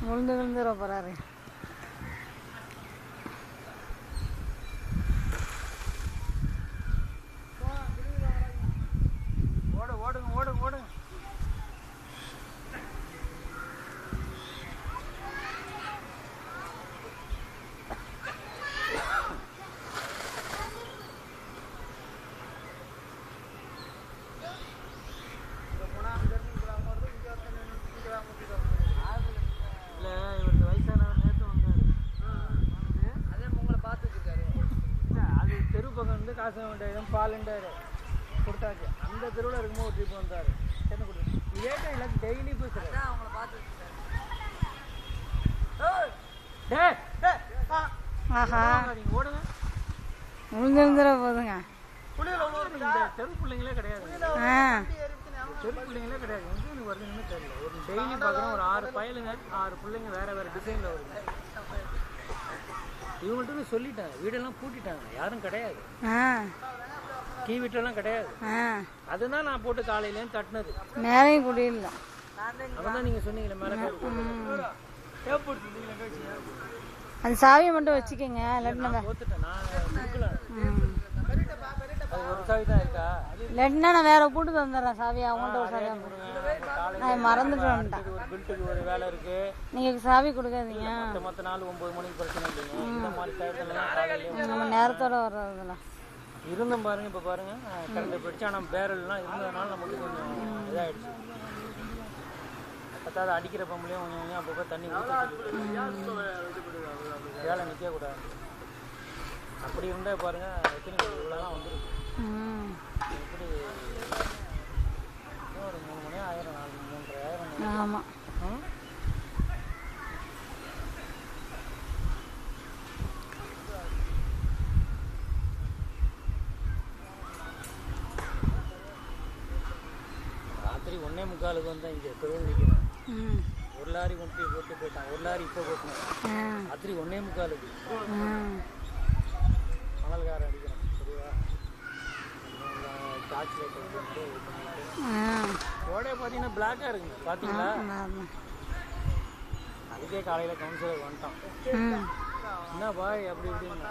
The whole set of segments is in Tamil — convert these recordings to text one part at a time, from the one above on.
விழுந்து விழுந்துட போறாரு. ஓடுங்க ஓடுங்க ஓடுங்க. காசு வேண்டாயிரம் பாலுண்டாயிரம் கொடுத்தாச்சு. அந்த தெருவில் இருக்கும்போது ஒரு ட்ரிப் வந்தார். என்ன கொடுத்து இதே டைம் டெய்லி பேசுகிறேன். அவங்கள பார்த்து ஓடுங்க விழுந்துட போதுங்க. தெரு பிள்ளைங்களே கிடையாது. தெரு பிள்ளைங்களே கிடையாது. எங்கே வருதுன்னு தெரியல. ஒரு டெய்லி பார்க்குறோம் ஒரு 6 பயலுங்க, 6 பிள்ளைங்க வேறு வேறு டிசைனில் வருது. இவங்கள்ட்ட சொல்லிட்டாங்க, வீடெல்லாம் பூட்டிட்டாங்க, யாரும் கிடையாது, கீ வீட்டெல்லாம் கிடையாது. அதுதான் நான் போட்டு காலையிலேருந்து தட்டினது. மேலையும் குடியில அதான் நீங்கள் சொன்னீங்களே மேலே அந்த சாவியை மட்டும் வச்சுக்கோங்க. போத்துட்டேன் நான் கொடுக்கல. அது ஒரு சாவி தான் இருக்கா? இல்லைன்னா நான் வேற போட்டு தந்துடுறேன் சாவி. அவங்கள்ட்ட ஒரு சாவி நான் மறந்துட்டேன். ஒரு பில்ட்டுக்கு ஒரு வேலை இருக்கு. நீங்க சாவி கொடுக்காதீங்க. மற்ற நாள் 9 மணிக்கு பிரச்சனை இல்லைங்க. இந்த மாதிரி டயத்துல நம்ம நேரத்தோட வர்றதுல இருந்தும் பாருங்க. இப்போ பாருங்க கரண்ட் போயிடுச்சு. ஆனால் பேரல்லாம் இருந்ததுனால நமக்கு கொஞ்சம் இதாகிடுச்சு. பத்தாவது அடிக்கிற பம்பளையும் கொஞ்சம் கொஞ்சம் அப்பப்போ தண்ணி ஊற்றி வேலை நிற்கக்கூடாது. அப்படி இருந்தால் பாருங்க எத்தனை இவ்வளோலாம் வந்துருக்கு. எப்படி ஒரு 3 மணி ஆயிரம், 4 3,500. ஆமாம். ராத்திரி 1:45 வந்தேன். இங்கே தொழில் நிற்கிறேன். ஒரு லாரி கொண்டு போட்டு போயிட்டான். ஒரு லாரி இப்போ போட்டேன். ராத்திரி 1:45 மணல்காரன் அடிக்கிறேன். சரிவா? டார்ச் லைட் வந்து ரோடே பார்த்தீங்கன்னா பிளாக்காக இருக்குங்க. பார்த்தீங்களா? அதுக்கே காலையில் கவுன்சிலர் வந்துட்டான். என்ன பாய் அப்படி இப்படின்னு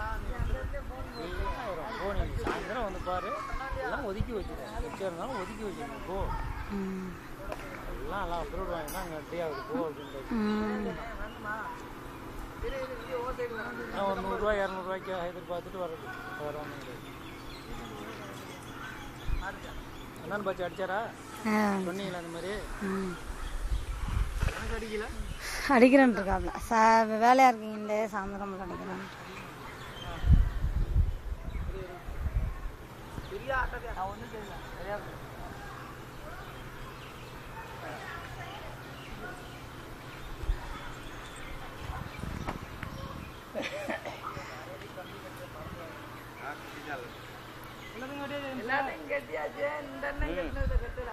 ஆயிரும். போ நீ சாயந்தரம் வந்து பாரு, எல்லாம் ஒதுக்கி வச்சுட்டேன். எச்சா இருந்தாலும் ஒதுக்கி வச்சுருக்கேன். போ எல்லாம் அப்ரூவ் வாங்கினா அங்கே ரெடி ஆகுது. போ அப்படின்னு நான் ஒரு 100 ரூபா 200 ரூபாய்க்கு எதிர்பார்த்துட்டு வரணும். என்னன்னு பாச்சு அடிச்சாரா? சொன்னீங்களா அந்த மாதிரி? எனக்கு அடிக்கல. அடிக்கிறேன் இருக்காப்ல. வேலையா இருக்கீங்களே சாயந்தரம் அடிக்கிறேன். நான் ஒன்றும் தெரியல. சரியா எல்லாத்தையும் கட்டியாச்சு. இந்த எண்ணெய் கட்டினதை கட்டல.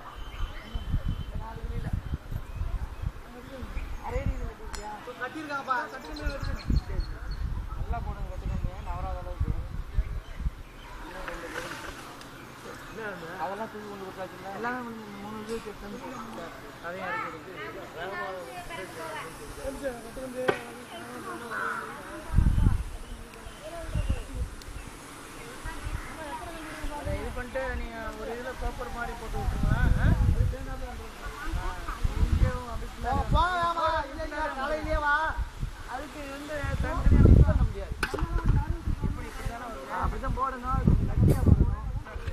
கட்டியிருக்காப்பா. நல்லா போடுங்க. கட்டுங்க நவராத அளவுக்கு. அதெல்லாம் தூக்கி கொண்டு கொடுத்தாச்சுங்களா? எல்லாமே 3 ரூபாய்க்கு எடுத்து அதையும் இறக்கி இது பண்ணிட்டு நீங்கள் ஒரு இதில் பேப்பர் மாதிரி போட்டு விட்டுருங்க. காலையிலேயே வா. அதுக்கு வந்து தனித்தனியாக மிக்ஸ் பண்ண முடியாது. இப்படி தானே அப்படி தான் போடணும். கட்டியாக போடணும்.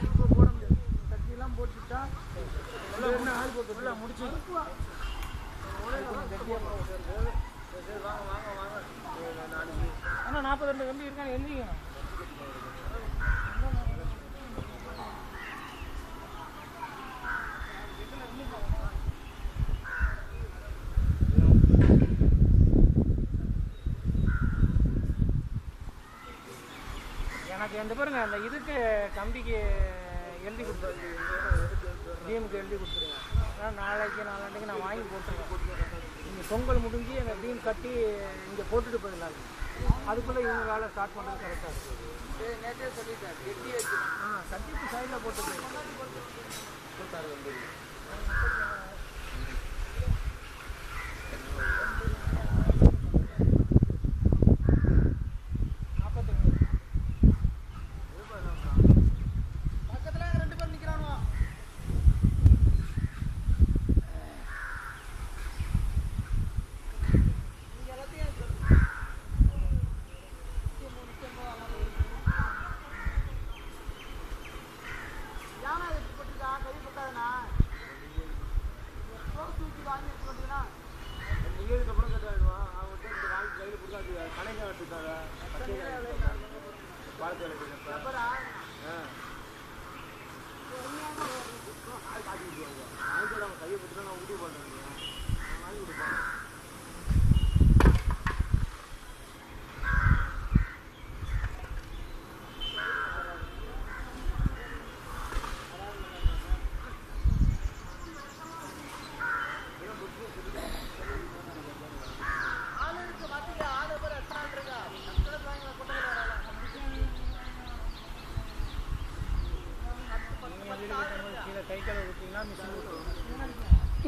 இப்போ போட முடியாது. கட்டியெல்லாம் போட்டுட்டா உள்ள முடிச்சு ஆனால் 42 கம்பி இருக்கான்னு எழுதிக்கணும். எனக்கு எந்த பாருங்க அந்த இதுக்கு கம்பிக்கு எழுதி கொடுத்துருங்க. டீமுக்கு எழுதி கொடுத்துருங்க. ஆனால் நாளைக்கு நான் வாங்கி போட்டுருவேன். நீங்கள் பொங்கல் முடிஞ்சு அந்த டீம் கட்டி இங்கே போட்டுட்டு போயிடலாம். அதுக்குள்ளே இவங்க வேலை ஸ்டார்ட் பண்ணுறது கரெக்டாக இருக்குது. நேற்றே சொல்லிட்டேன். கட்டி வச்சு கட்டிட்டு சைடில் போட்டு போட்டார்.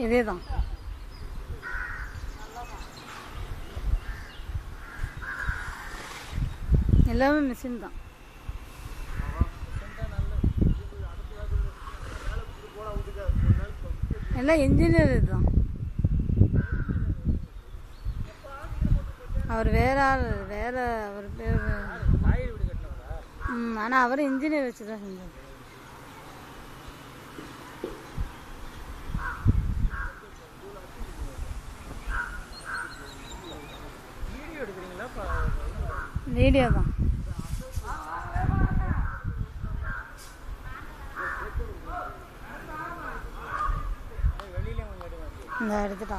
இதே தான் எல்லாமே மிஷின் தான். எல்லாம் இன்ஜினியர் இதுதான். அவர் வேற ஆள், வேற அவர் பேர். ஆனால் அவர் இன்ஜினியர் வச்சு தான் செஞ்சார். வீடியோ தான். இந்த எடுத்துட்டா